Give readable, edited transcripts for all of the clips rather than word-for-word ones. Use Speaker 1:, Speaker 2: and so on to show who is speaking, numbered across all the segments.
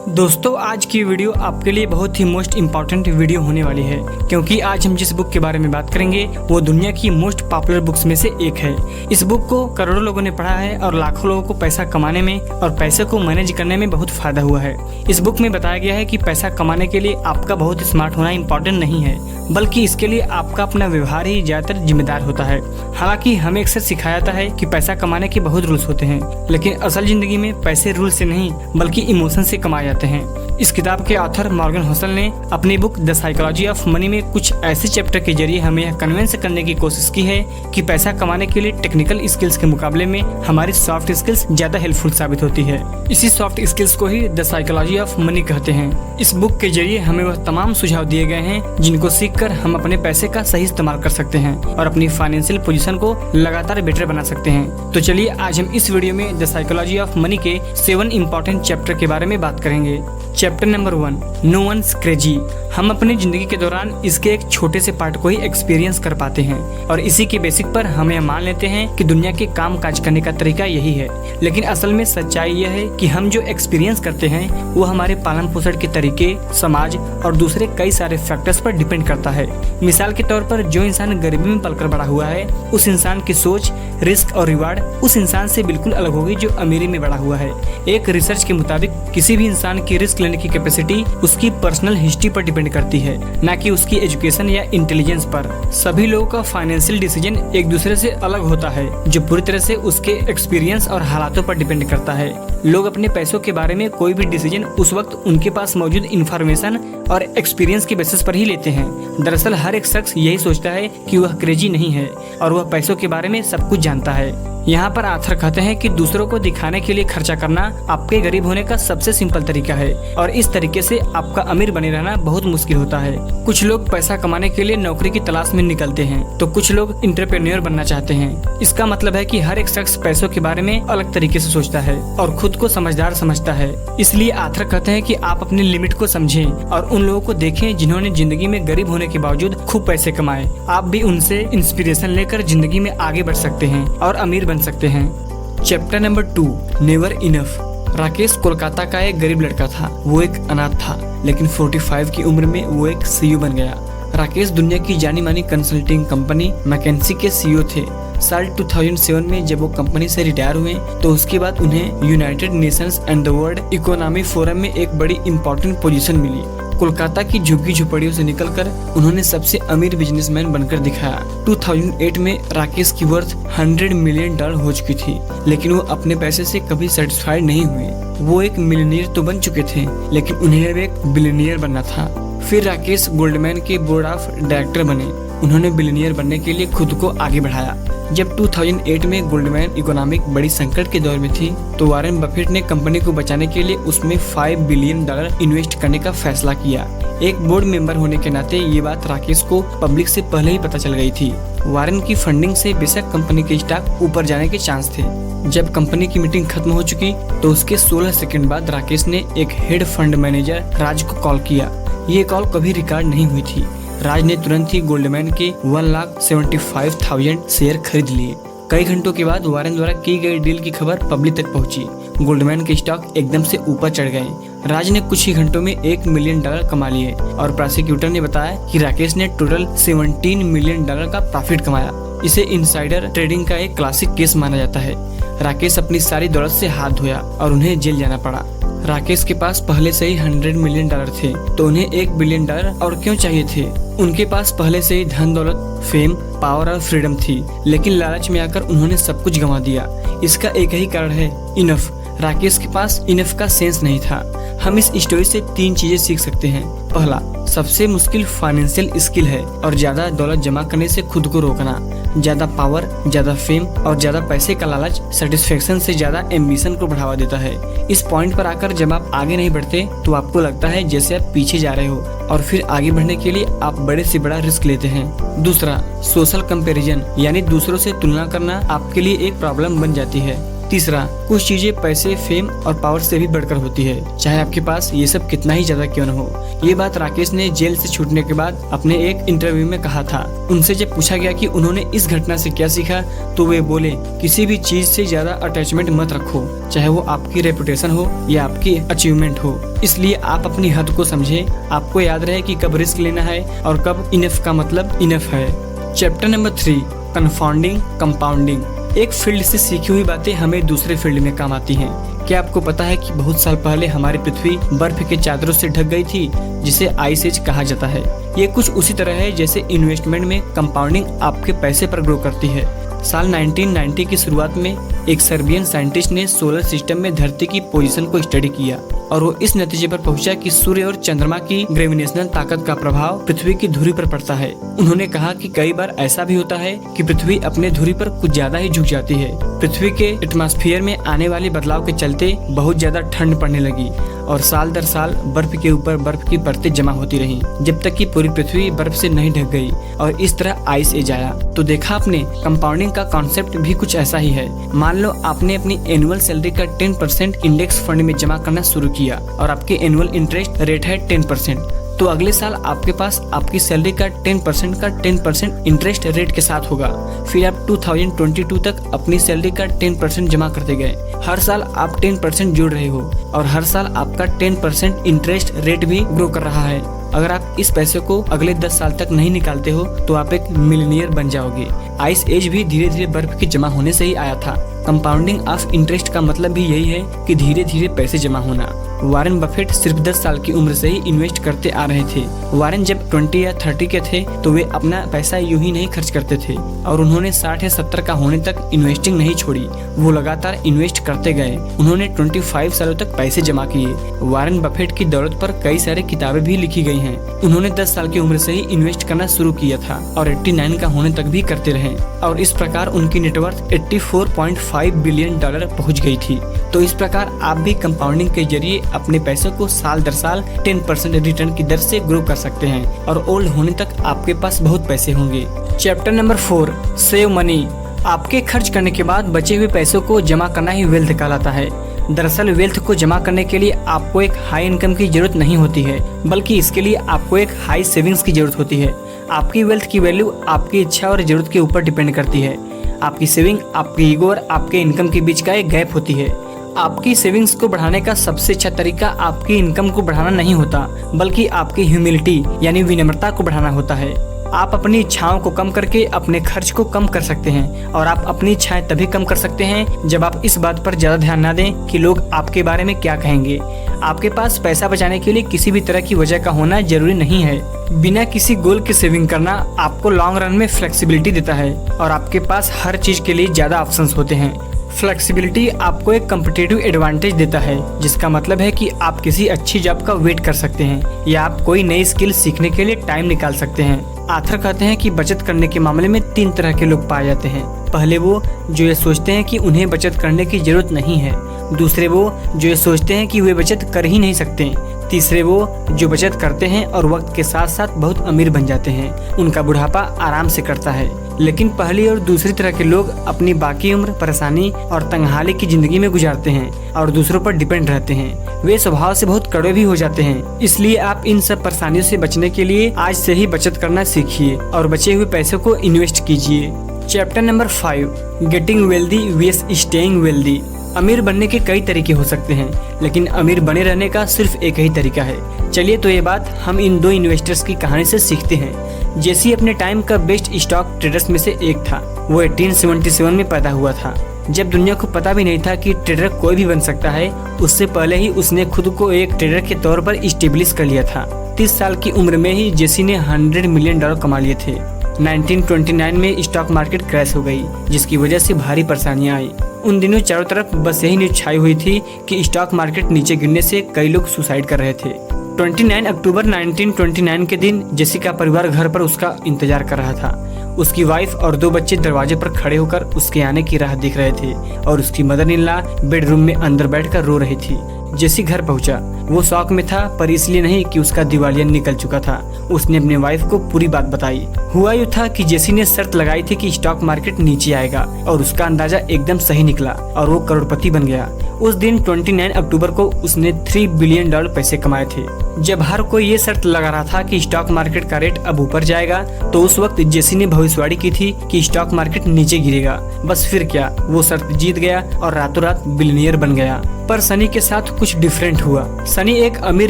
Speaker 1: दोस्तों आज की वीडियो आपके लिए बहुत ही मोस्ट इम्पॉर्टेंट वीडियो होने वाली है, क्योंकि आज हम जिस बुक के बारे में बात करेंगे वो दुनिया की मोस्ट पॉपुलर बुक्स में से एक है। इस बुक को करोड़ों लोगों ने पढ़ा है और लाखों लोगों को पैसा कमाने में और पैसे को मैनेज करने में बहुत फायदा हुआ है। इस बुक में बताया गया है कि पैसा कमाने के लिए आपका बहुत स्मार्ट होना इम्पोर्टेंट नहीं है, बल्कि इसके लिए आपका अपना व्यवहार ही ज्यादातर जिम्मेदार होता है। हालांकि हमें अक्सर सिखाया जाता है कि पैसा कमाने के बहुत रूल्स होते हैं, लेकिन असल जिंदगी में पैसे रूल से नहीं बल्कि इमोशन से कमाए जाते हैं। इस किताब के ऑथर मॉर्गन होसल ने अपनी book the psychology of money में कुछ ऐसे चैप्टर के जरिए हमें यह कन्विंस करने की कोशिश की है कि पैसा कमाने के लिए टेक्निकल स्किल्स के मुकाबले में हमारी सॉफ्ट स्किल्स ज्यादा हेल्पफुल साबित होती है। इसी सॉफ्ट स्किल्स को ही द साइकोलॉजी ऑफ मनी कहते हैं। इस बुक के जरिए हमें वह तमाम सुझाव दिए गए हैं जिनको सीखकर हम अपने पैसे का सही इस्तेमाल कर सकते हैं और अपनी फाइनेंशियल पोजीशन को लगातार बेटर बना सकते हैं। तो चलिए आज हम इस वीडियो में द साइकोलॉजी ऑफ मनी के 7 इम्पोर्टेंट चैप्टर के बारे में बात करेंगे। Chapter number 1, no one's crazy. हम अपनी जिंदगी के दौरान इसके एक छोटे से पार्ट को ही एक्सपीरियंस कर पाते हैं और इसी के बेसिक पर हम यह मान लेते हैं कि दुनिया के काम काज करने का तरीका यही है। लेकिन असल में सच्चाई यह है कि हम जो एक्सपीरियंस करते हैं वो हमारे पालन पोषण के तरीके, समाज और दूसरे कई सारे फैक्टर्स पर डिपेंड करता है। मिसाल के तौर पर जो इंसान गरीबी में पलकर बड़ा हुआ है उस इंसान की सोच, रिस्क और रिवार्ड उस इंसान से बिल्कुल अलग होगी जो अमीरी में बड़ा हुआ है। एक रिसर्च के मुताबिक किसी भी इंसान की रिस्क लेने की कैपेसिटी उसकी पर्सनल हिस्ट्री पर डिपेंड करती है, न कि उसकी एजुकेशन या इंटेलिजेंस पर। सभी लोगों का फाइनेंशियल डिसीजन एक दूसरे से अलग होता है, जो पूरी तरह से उसके एक्सपीरियंस और हालातों पर डिपेंड करता है। लोग अपने पैसों के बारे में कोई भी डिसीजन उस वक्त उनके पास मौजूद इंफॉर्मेशन और एक्सपीरियंस के बेसिस पर ही लेते हैं। दरअसल हर एक शख्स यही सोचता है कि वह क्रेजी नहीं है और वह पैसों के बारे में सब कुछ जानता है। यहाँ पर आथर कहते हैं कि दूसरों को दिखाने के लिए खर्चा करना आपके गरीब होने का सबसे सिंपल तरीका है और इस तरीके से आपका अमीर बने रहना बहुत मुश्किल होता है। कुछ लोग पैसा कमाने के लिए नौकरी की तलाश में निकलते हैं तो कुछ लोग एंटरप्रेन्योर बनना चाहते हैं। इसका मतलब है कि हर एक शख्स पैसों के बारे में अलग तरीके से सोचता है और खुद को समझदार समझता है। इसलिए आथर कहते हैं कि आप अपनी लिमिट को समझें और उन लोगों को देखें जिन्होंने जिंदगी में गरीब होने के बावजूद खूब पैसे कमाए। आप भी उनसे इंस्पिरेशन लेकर जिंदगी में आगे बढ़ सकते हैं और अमीर बन सकते हैं। Chapter number 2, never enough. Rakesh Kolkata का एक गरीब लड़का था। वो एक अनाथ था, लेकिन 45 की उम्र में वो एक सीईओ बन गया। राकेश दुनिया की जानी मानी कंसल्टिंग कंपनी मैकेंसी के सीईओ थे। साल 2007 में जब वो कंपनी से रिटायर हुए तो उसके बाद उन्हें United Nations and the world economy forum में एक बड़ी इंपॉर्टेंट पोजीशन मिली। कोलकाता की झुग्गी झोपड़ियों से निकलकर उन्होंने सबसे अमीर बिजनेसमैन बनकर दिखाया। 2008 में राकेश की वर्थ $100 मिलियन हो चुकी थी, लेकिन वो अपने पैसे से कभी सेटिस्फाइड नहीं हुए। वो एक मिलियनियर तो बन चुके थे, लेकिन उन्हें अब एक बिलियनियर बनना था। फिर राकेश गोल्डमैन के बोर्ड ऑफ डायरेक्टर बने। उन्होंने बिलियनियर बनने के लिए खुद को आगे बढ़ाया। जब 2008 में गोल्डमैन इकोनॉमिक बड़ी संकट के दौर में थी तो वारेन बफेट ने कंपनी को बचाने के लिए उसमें $5 बिलियन इन्वेस्ट करने का फैसला किया। एक बोर्ड मेंबर होने के नाते ये बात राकेश को पब्लिक से पहले ही पता चल गई थी। वारेन की फंडिंग से बेशक कंपनी के स्टॉक ऊपर जाने के चांस थे। जब कंपनी की मीटिंग खत्म हो चुकी तो उसके 16 सेकंड बाद राकेश ने एक हेड फंड मैनेजर राज को कॉल किया। ये कॉल कभी रिकॉर्ड नहीं हुई थी। राज ने तुरंत ही गोल्डमैन के 1,75,000 शेयर खरीद लिए। कई घंटों के बाद वारेन द्वारा की गई डील की खबर पब्लिक तक पहुंची। गोल्डमैन के स्टॉक एकदम से ऊपर चढ़ गए। राज ने कुछ ही घंटों में $1 मिलियन कमा लिए और प्रोसिक्यूटर ने बताया कि राकेश ने टोटल $17 मिलियन का प्रॉफिट कमाया। इसे इनसाइडर ट्रेडिंग का एक क्लासिक केस माना जाता है। राकेश अपनी सारी दौलत से हाथ धोया और उन्हें जेल जाना पड़ा। राकेश के पास पहले से ही $100 मिलियन थे तो उन्हें $1 बिलियन और क्यों चाहिए थे। उनके पास पहले से ही धन दौलत, फेम, पावर और फ्रीडम थी, लेकिन लालच में आकर उन्होंने सब कुछ गंवा दिया। इसका एक ही कारण है, इनफ। राकेश के पास इनफ का सेंस नहीं था। हम इस स्टोरी से 3 चीजें सीख सकते हैं। पहला, सबसे मुश्किल फाइनेंशियल स्किल है और ज्यादा दौलत जमा करने से खुद को रोकना। ज्यादा पावर, ज्यादा फेम और ज्यादा पैसे का लालच सेटिस्फेक्शन से ज्यादा एम्बिशन को बढ़ावा देता है। इस पॉइंट पर आकर जब आप आगे नहीं बढ़ते तो आपको लगता है जैसे आप पीछे जा रहे हो और फिर आगे बढ़ने के लिए आप बड़े से बड़ा रिस्क लेते हैं। दूसरा, सोशल कंपैरिजन यानी दूसरों से तुलना करना आपके लिए एक प्रॉब्लम बन जाती है। तीसरा, कुछ चीजें पैसे, फेम और पावर से भी बढ़कर होती है, चाहे आपके पास ये सब कितना ही ज्यादा क्यों न हो। ये बात राकेश ने जेल से छूटने के बाद अपने एक इंटरव्यू में कहा था। उनसे जब पूछा गया कि उन्होंने इस घटना से क्या सीखा, तो वे बोले, किसी भी चीज से ज्यादा अटैचमेंट मत रखो, चाहे वो आपकी रेपुटेशन हो या आपकी अचीवमेंट हो। इसलिए आप अपनी हद को समझे, आपको याद रहे कि कब रिस्क लेना है और कब इनफ का मतलब इनफ है। Chapter number 3, confounding compounding. एक फील्ड से सीखी हुई बातें हमें दूसरे फील्ड में काम आती हैं। क्या आपको पता है कि बहुत साल पहले हमारी पृथ्वी बर्फ के चादरों से ढक गई थी, जिसे आइस एज कहा जाता है। ये कुछ उसी तरह है जैसे इन्वेस्टमेंट में कंपाउंडिंग आपके पैसे पर ग्रो करती है। साल 1990 की शुरुआत में एक सर्बियन साइंटिस्ट ने सोलर सिस्टम में धरती की पोजीशन को स्टडी किया और वो इस नतीजे पर पहुंचा कि सूर्य और चंद्रमा की ग्रेविटेशनल ताकत का प्रभाव पृथ्वी की धुरी पर पड़ता है। उन्होंने कहा कि कई बार ऐसा भी होता है कि पृथ्वी अपने धुरी पर कुछ ज्यादा ही झुक जाती है। पृथ्वी के एटमॉस्फेयर में आने वाले बदलाव के चलते बहुत ज्यादा ठंड पड़ने लगी और साल दर साल बर्फ के ऊपर बर्फ की परतें जमा होती रहीं, जब तक कि पूरी पृथ्वी बर्फ से नहीं ढक गई और इस तरह आइस एज आया। तो देखा आपने, कंपाउंडिंग का कॉन्सेप्ट भी कुछ ऐसा ही है। मान लो आपने अपनी एनुअल सैलरी का 10% इंडेक्स फंड में जमा करना शुरू किया और आपके एनुअल इंटरेस्ट रेट है 10%। तो अगले साल आपके पास आपकी सैलरी का 10% इंटरेस्ट रेट के साथ होगा। फिर आप 2022 तक अपनी सैलरी का 10% जमा करते गए। हर साल आप 10% जोड़ रहे हो और हर साल आपका 10% इंटरेस्ट रेट भी ग्रो कर रहा है। अगर आप इस पैसे को अगले 10 साल तक नहीं निकालते हो तो आप एक मिलियनियर बन जाओगे। आइस एज भी धीरे धीरे बर्फ के जमा होने से ही आया था। कंपाउंडिंग ऑफ इंटरेस्ट का मतलब भी यही है कि धीरे धीरे पैसे जमा होना। वारेन बफेट सिर्फ 10 साल की उम्र से ही इन्वेस्ट करते आ रहे थे। वारेन जब 20 या 30 के थे तो वे अपना पैसा यूं ही नहीं खर्च करते थे और उन्होंने 60 या 70 का होने तक इन्वेस्टिंग नहीं छोड़ी। वो लगातार इन्वेस्ट करते गए। उन्होंने 25 सालों तक पैसे जमा किए। वारेन बफेट की दौलत पर कई सारी किताबें भी लिखी गई हैं। उन्होंने 10 साल की उम्र से ही इन्वेस्ट करना शुरू किया था और 89 का होने तक भी करते रहे और इस प्रकार उनकी नेटवर्थ $84.5 बिलियन पहुँच गई थी। तो इस प्रकार आप भी कंपाउंडिंग के जरिए अपने पैसों को साल दर साल 10% रिटर्न की दर से ग्रो कर सकते हैं और ओल्ड होने तक आपके पास बहुत पैसे होंगे। Chapter number 4, save money. आपके खर्च करने के बाद बचे हुए पैसों को जमा करना ही वेल्थ कहलाता है। दरअसल वेल्थ को जमा करने के लिए आपको एक हाई इनकम की जरूरत नहीं होती है, बल्कि इसके लिए आपको एक हाई सेविंग्स की जरूरत होती है। आपकी वेल्थ की वैल्यू आपकी इच्छा और जरूरत के ऊपर डिपेंड करती है। आपकी सेविंग आपके ईगो और आपके इनकम के बीच का एक गैप होती है। आपकी सेविंग्स को बढ़ाने का सबसे अच्छा तरीका आपकी इनकम को बढ़ाना नहीं होता, बल्कि आपकी ह्यूमिलिटी यानी विनम्रता को बढ़ाना होता है। आप अपनी इच्छाओं को कम करके अपने खर्च को कम कर सकते हैं और आप अपनी इच्छाएं तभी कम कर सकते हैं जब आप इस बात पर ज्यादा ध्यान ना दें कि लोग आपके बारे में क्या कहेंगे। आपके पास पैसा बचाने के लिए किसी भी तरह की वजह का होना जरूरी नहीं है। बिना किसी गोल के सेविंग करना आपको लॉन्ग रन में फ्लेक्सिबिलिटी देता है और आपके पास हर चीज के लिए ज्यादा ऑप्शंस होते हैं। फ्लेक्सिबिलिटी आपको एक कम्पिटिटिव एडवांटेज देता है, जिसका मतलब है कि आप किसी अच्छी जॉब का वेट कर सकते हैं या आप कोई नई स्किल सीखने के लिए टाइम निकाल सकते हैं। आथर कहते हैं कि बचत करने के मामले में 3 तरह के लोग पाए जाते हैं। पहले वो जो ये सोचते हैं कि उन्हें बचत करने की जरूरत नहीं है। दूसरे वो जो ये सोचते हैं कि वे बचत कर ही नहीं सकते। तीसरे वो जो बचत करते हैं और वक्त के साथ साथ बहुत अमीर बन जाते हैं। उनका बुढ़ापा आराम से करता है। लेकिन पहली और दूसरी तरह के लोग अपनी बाकी उम्र परेशानी और तंगहाली की जिंदगी में गुजारते हैं और दूसरों पर डिपेंड रहते हैं। वे स्वभाव से बहुत कड़वे भी हो जाते हैं। इसलिए आप इन सब परेशानियों से बचने के लिए आज से ही बचत करना सीखिए और बचे हुए पैसों को इन्वेस्ट कीजिए। Chapter number 5, getting wealthy versus staying wealthy. अमीर बनने के कई तरीके हो सकते हैं, लेकिन अमीर बने रहने का सिर्फ एक ही तरीका है। चलिए तो ये बात हम इन 2 इन्वेस्टर्स की कहानी से सीखते हैं। जेसी अपने टाइम का बेस्ट स्टॉक ट्रेडर्स में से एक था। वो 1877 में पैदा हुआ था, जब दुनिया को पता भी नहीं था कि ट्रेडर कोई भी बन सकता है। उससे पहले ही उसने खुद को एक ट्रेडर के तौर पर इस्टेब्लिश कर लिया था। 30 साल की उम्र में ही जेसी ने $100 मिलियन कमा लिए थे। 1929 में स्टॉक मार्केट क्रैश हो गई, जिसकी वजह से भारी परेशानियां आई। उन दिनों चारों तरफ बस यही न्यूज छाई हुई थी कि स्टॉक मार्केट नीचे गिरने से कई लोग सुसाइड कर रहे थे। 29 अक्टूबर 1929 के दिन जेसी का परिवार घर पर उसका इंतजार कर रहा था। उसकी वाइफ और 2 बच्चे दरवाजे पर खड़े होकर उसके आने की राह देख रहे थे और उसकी मदर इन लॉ बेडरूम में अंदर बैठकर रो रही थी। जेसी घर पहुंचा। वो शॉक में था, पर इसलिए नहीं कि उसका दिवालिया निकल चुका था। उसने अपने वाइफ को पूरी बात बताई। हुआ यूँ था कि जेसी ने शर्त लगाई थी कि स्टॉक मार्केट नीचे आएगा और उसका अंदाजा एकदम सही निकला और वो करोड़पति बन गया। उस दिन 29 अक्टूबर को उसने $3 बिलियन पैसे कमाए थे। जब हर कोई ये शर्त लगा रहा था कि स्टॉक मार्केट का रेट अब ऊपर जाएगा, तो उस वक्त जेसी ने भविष्यवाणी की थी कि स्टॉक मार्केट नीचे गिरेगा। बस फिर क्या, वो शर्त जीत गया और रातों रात बिलियनियर बन गया। पर सनी के साथ कुछ डिफरेंट हुआ। सनी एक अमीर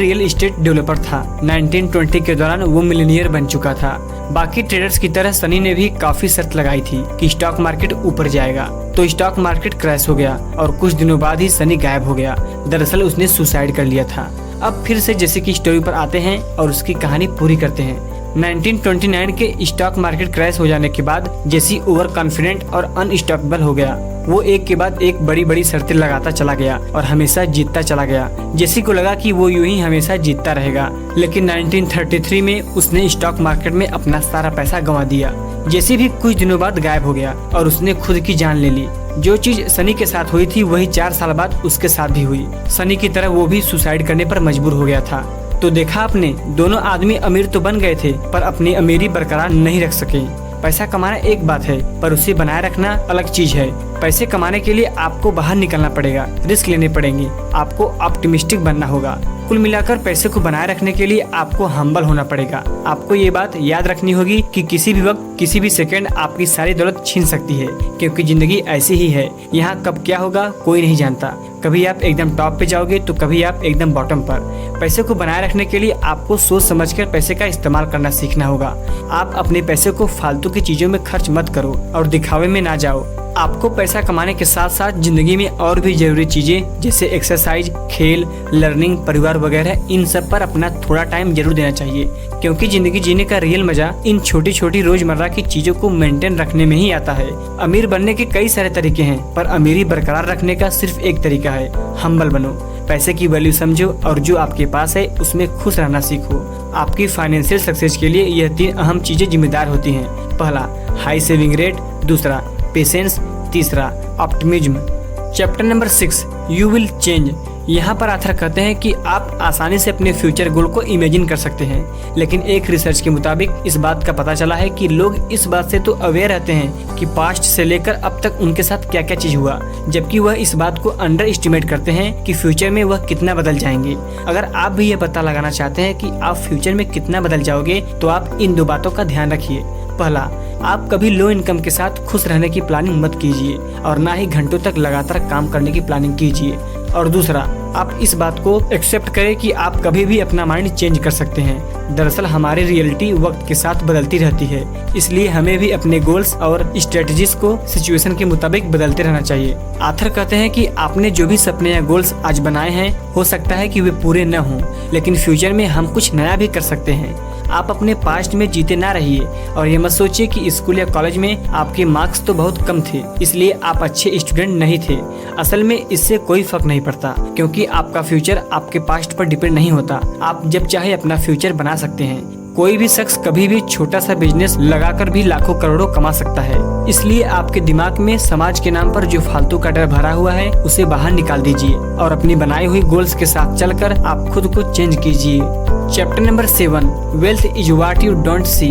Speaker 1: रियल एस्टेट डेवलपर था। 1920 के दौरान वो मिलियनियर बन चुका था। बाकी ट्रेडर्स की तरह सनी ने भी काफी शर्त लगाई थी कि स्टॉक मार्केट ऊपर जाएगा, तो स्टॉक मार्केट क्रैश हो गया और कुछ दिनों बाद ही सनी गायब हो गया। दरअसल उसने सुसाइड कर लिया था। अब फिर से जेसी की स्टोरी पर आते हैं और उसकी कहानी पूरी करते हैं। 1929 के स्टॉक मार्केट क्रैश हो जाने के बाद जेसी ओवर कॉन्फिडेंट और अनस्टॉपेबल हो गया। वो एक के बाद एक बड़ी बड़ी शर्तें लगाता चला गया और हमेशा जीतता चला गया। जेसी को लगा कि वो यूं ही हमेशा जीतता रहेगा, लेकिन 1933 में उसने स्टॉक मार्केट में अपना सारा पैसा गंवा दिया। जेसी भी कुछ दिनों बाद गायब हो गया और उसने खुद की जान ले ली। जो चीज सनी के साथ हुई थी वही 4 साल बाद उसके साथ भी हुई। सनी की तरह वो भी सुसाइड करने पर मजबूर हो गया था। तो देखा आपने, दोनों आदमी अमीर तो बन गए थे पर अपनी अमीरी बरकरार नहीं रख सके। पैसा कमाना एक बात है, पर उसे बनाए रखना अलग चीज है। पैसे कमाने के लिए आपको बाहर निकलना पड़ेगा, रिस्क लेने पड़ेंगे, आपको ऑप्टिमिस्टिक बनना होगा। कुल मिलाकर पैसे को बनाए रखने के लिए आपको हम्बल होना पड़ेगा। आपको ये बात याद रखनी होगी कि किसी भी वक्त, किसी भी सेकंड आपकी सारी दौलत छीन सकती है, क्योंकि जिंदगी ऐसी ही है। यहाँ कब क्या होगा कोई नहीं जानता। कभी आप एकदम टॉप पे जाओगे तो कभी आप एकदम बॉटम पर। पैसे को बनाए रखने के लिए आपको सोच समझकर पैसे का इस्तेमाल करना सीखना होगा। आप अपने पैसे को फालतू की चीजों में खर्च मत करो और दिखावे में ना जाओ। आपको पैसा कमाने के साथ साथ जिंदगी में और भी जरूरी चीजें जैसे एक्सरसाइज, खेल, लर्निंग, परिवार वगैरह, इन सब पर अपना थोड़ा टाइम जरूर देना चाहिए, क्योंकि जिंदगी जीने का रियल मजा इन छोटी छोटी रोजमर्रा की चीजों को मेंटेन रखने में ही आता है। अमीर बनने के कई सारे तरीके हैं, पर अमीरी बरकरार रखने का सिर्फ एक तरीका है, हम्बल बनो। पैसे की वैल्यू समझो और जो आपके पास है उसमें खुश रहना सीखो। आपकी फाइनेंशियल सक्सेस के लिए यह 3 अहम चीजें जिम्मेदार होती हैं। पहला, हाई सेविंग रेट। दूसरा, पेशेंस। तीसरा, optimism. Chapter number 6, you will change. यहाँ पर आथर कहते हैं कि आप आसानी से अपने फ्यूचर गोल को इमेजिन कर सकते हैं, लेकिन एक रिसर्च के मुताबिक इस बात का पता चला है कि लोग इस बात से तो अवेयर रहते हैं कि पास्ट से लेकर अब तक उनके साथ क्या क्या चीज हुआ, जबकि वह इस बात को अंडर एस्टिमेट करते हैं कि फ्यूचर में वह कितना बदल जाएंगे। अगर आप भी ये पता लगाना चाहते हैं कि आप फ्यूचर में कितना बदल जाओगे, तो आप इन 2 बातों का ध्यान रखिए। पहला, आप कभी लो इनकम के साथ खुश रहने की प्लानिंग मत कीजिए और ना ही घंटों तक लगातार काम करने की प्लानिंग कीजिए। और दूसरा, आप इस बात को एक्सेप्ट करें कि आप कभी भी अपना माइंड चेंज कर सकते हैं। दरअसल हमारी रियलिटी वक्त के साथ बदलती रहती है, इसलिए हमें भी अपने गोल्स और स्ट्रेटजीज को सिचुएशन के मुताबिक बदलते रहना चाहिए। आथर कहते हैं कि आपने जो भी सपने या गोल्स आज बनाए हैं, हो सकता है कि वे पूरे न हों, लेकिन फ्यूचर में हम कुछ नया भी कर सकते हैं। आप अपने पास्ट में जीते ना रहिए और ये मत सोचिए कि स्कूल या कॉलेज में आपके मार्क्स तो बहुत कम थे, इसलिए आप अच्छे स्टूडेंट नहीं थे। असल में इससे कोई फर्क नहीं पड़ता, क्योंकि आपका फ्यूचर आपके पास्ट पर डिपेंड नहीं होता। आप जब चाहे अपना फ्यूचर बना सकते हैं। कोई भी शख्स कभी भी छोटा सा बिजनेस लगाकर भी लाखों करोड़ों कमा सकता है। इसलिए आपके दिमाग में समाज के नाम पर जो फालतू का डर भरा हुआ है, उसे बाहर निकाल दीजिए और अपनी बनाई हुई गोल्स के साथ चलकर आप खुद को चेंज कीजिए। Chapter number 7, wealth is what you don't see.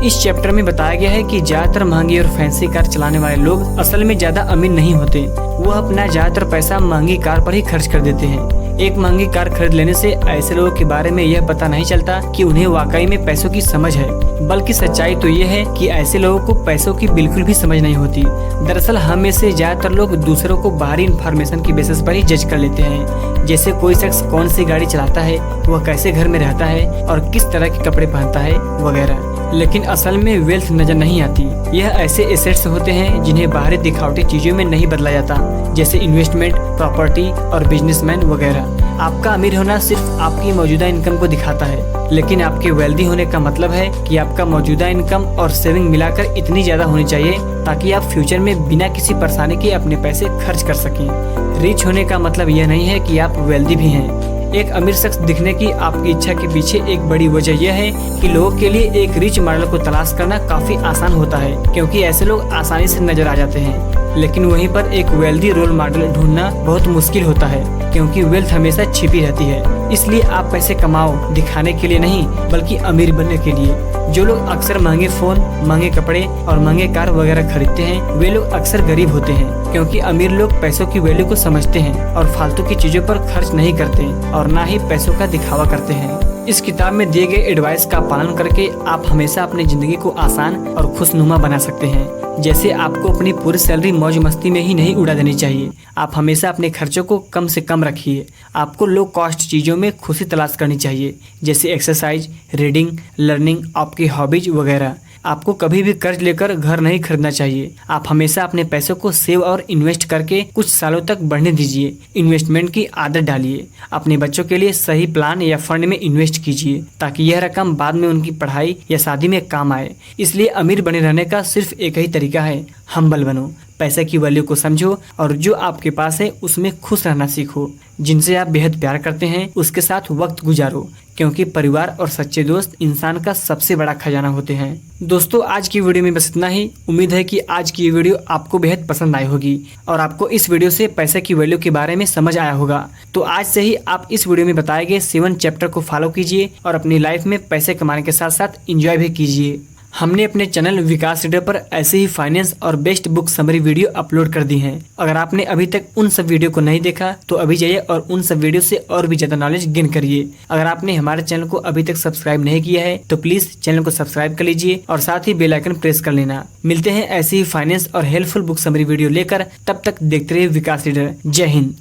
Speaker 1: इस चैप्टर में बताया गया है कि ज्यादातर महंगी और फैंसी कार चलाने वाले लोग असल में ज्यादा अमीर नहीं होते। वो अपना ज्यादातर पैसा महंगी कार पर ही खर्च कर देते हैं। एक महंगी कार खरीद लेने से ऐसे लोगों के बारे में यह पता नहीं चलता कि उन्हें वाकई में पैसों की समझ है, बल्कि सच्चाई तो ये है कि ऐसे लोगों को पैसों की बिल्कुल भी समझ नहीं होती। दरअसल हम में से ज्यादातर लोग दूसरों को बाहरी इंफॉर्मेशन की बेसिस पर ही जज कर लेते हैं, जैसे कोई शख्स कौन सी गाड़ी चलाता है, वह कैसे घर में रहता है और किस तरह के कपड़े पहनता है वगैरह। लेकिन असल में वेल्थ नजर नहीं आती। यह ऐसे एसेट्स होते हैं जिन्हें बाहरी दिखावटी चीजों में नहीं बदला जाता, जैसे इन्वेस्टमेंट, प्रॉपर्टी और बिजनेसमैन वगैरह। आपका अमीर होना सिर्फ आपकी मौजूदा इनकम को दिखाता है, लेकिन आपके वेल्दी होने का मतलब है कि आपका मौजूदा इनकम और सेविंग मिलाकर इतनी ज्यादा होनी चाहिए ताकि आप फ्यूचर में बिना किसी परेशानी के अपने पैसे खर्च कर सकें। रिच होने का मतलब यह नहीं है कि आप वेल्दी भी हैं। एक अमीर शख्स दिखने की आपकी इच्छा के पीछे एक बड़ी वजह यह है कि लोगों के लिए एक रिच मॉडल को तलाश करना काफी आसान होता है, क्योंकि ऐसे लोग आसानी से नजर आ जाते हैं। लेकिन वहीं पर एक वेल्दी रोल मॉडल ढूंढना बहुत मुश्किल होता है, क्योंकि वेल्थ हमेशा छिपी रहती है। इसलिए आप पैसे कमाओ दिखाने के लिए नहीं, बल्कि अमीर बनने के लिए। जो लोग अक्सर महंगे फोन, महंगे कपड़े और महंगे कार वगैरह खरीदते हैं, वे लोग अक्सर गरीब होते हैं, क्योंकि अमीर लोग पैसों की वैल्यू को समझते हैं और फालतू की चीजों पर खर्च नहीं करते और ना ही पैसों का दिखावा करते हैं। इस किताब में दिए गए एडवाइस का पालन करके आप हमेशा अपनी जिंदगी को आसान और खुशनुमा बना सकते हैं। जैसे आपको अपनी पूरी सैलरी मौज मस्ती में ही नहीं उड़ा देनी चाहिए। आप हमेशा अपने खर्चों को कम से कम रखिए। आपको लो कॉस्ट चीज़ों में खुशी तलाश करनी चाहिए, जैसे एक्सरसाइज, रीडिंग, लर्निंग, आपकी हॉबीज वगैरह। आपको कभी भी कर्ज लेकर घर नहीं खरीदना चाहिए। आप हमेशा अपने पैसों को सेव और इन्वेस्ट करके कुछ सालों तक बढ़ने दीजिए। इन्वेस्टमेंट की आदत डालिए। अपने बच्चों के लिए सही प्लान या फंड में इन्वेस्ट कीजिए, ताकि यह रकम बाद में उनकी पढ़ाई या शादी में काम आए। इसलिए अमीर बने रहने का सिर्फ एक ही तरीका है, हम्बल बनो। पैसे की वैल्यू को समझो और जो आपके पास है उसमें खुश रहना सीखो। जिनसे आप बेहद प्यार करते हैं उसके साथ वक्त गुजारो, क्योंकि परिवार और सच्चे दोस्त इंसान का सबसे बड़ा खजाना होते हैं। दोस्तों, आज की वीडियो में बस इतना ही। उम्मीद है कि आज की ये वीडियो आपको बेहद पसंद आई होगी और आपको इस वीडियो से पैसे की वैल्यू के बारे में समझ आया होगा। तो आज से ही आप इस वीडियो में बताए गए 7 चैप्टर को फॉलो कीजिए और अपनी लाइफ में पैसे कमाने के साथ साथ एंजॉय भी कीजिए। हमने अपने चैनल विकास रीडर पर ऐसे ही फाइनेंस और best book summary video upload कर दी हैं। अगर आपने अभी तक उन सब वीडियो को नहीं देखा तो अभी जाइए और उन सब वीडियो से और भी ज्यादा नॉलेज गेन करिए। अगर आपने हमारे चैनल को अभी तक सब्सक्राइब नहीं किया है तो प्लीज चैनल को सब्सक्राइब कर लीजिए और साथ ही बेल आइकन प्रेस कर लेना। मिलते हैं ऐसे ही फाइनेंस और हेल्पफुल बुक समरी वीडियो लेकर, तब तक देखते रहिए विकास रीडर। जय हिंद।